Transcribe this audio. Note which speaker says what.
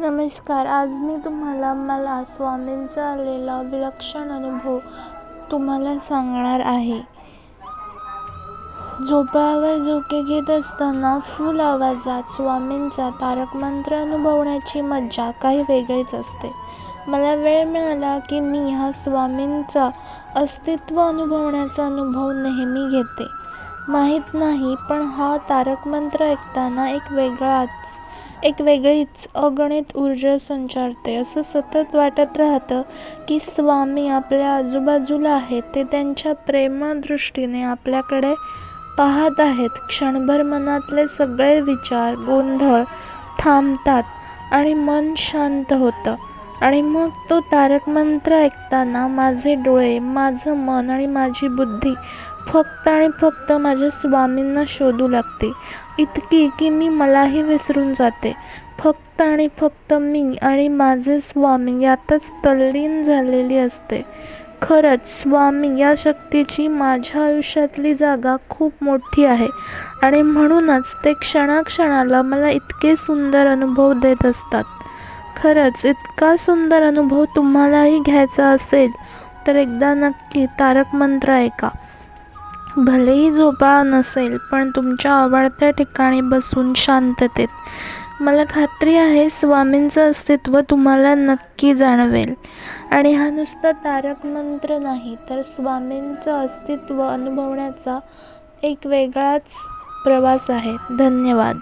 Speaker 1: नमस्कार. आज मी तुम्हाला मला स्वामींचा आलेला विलक्षण अनुभव तुम्हाला सांगणार आहे. झोपाळ्यावर झोके घेत असताना फुल आवाजात स्वामींचा तारक मंत्र अनुभवण्याची मजा काही वेगळीच असते. मला वेळ मिळाला की मी हा स्वामींचा अस्तित्व अनुभवण्याचा अनुभव नेहमी घेते. माहीत नाही, पण हा तारक मंत्र ऐकताना एक वेगळीच अगणित ऊर्जा संचारते. असं सतत वाटत राहतं की स्वामी आपल्या आजूबाजूला आहेत. ते त्यांच्या प्रेमळ दृष्टीने आपल्याकडे पाहत आहेत. क्षणभर मनातले सगळे विचार, गोंधळ थांबतात आणि मन शांत होतं. आणि मग तो तारक मंत्र ऐकताना माझे डोळे, माझं मन आणि माझी बुद्धी फक्त आणि फक्त माझ्या स्वामींना शोधू लागते. इतकी की मी मलाही विसरून जाते. फक्त आणि फक्त मी आणि माझे स्वामी यातच तल्लीन झालेली असते. खरंच स्वामी या शक्तीची माझ्या आयुष्यातली जागा खूप मोठी आहे आणि म्हणूनच ते क्षणाक्षणाला मला इतके सुंदर अनुभव देत असतात. खरंच इतका सुंदर अनुभव तुम्हालाही घ्यायचा असेल तर एकदा नक्की तारक मंत्र ऐका. भलेही झोपाळा नसेल, पण तुमच्या आवडत्या ठिकाणी बसून शांततेत. मला खात्री आहे स्वामींचं अस्तित्व तुम्हाला नक्की जाणवेल. आणि हा नुसता तारक मंत्र नाही, तर स्वामींचं अस्तित्व अनुभवण्याचा एक वेगळाच प्रवास आहे. धन्यवाद.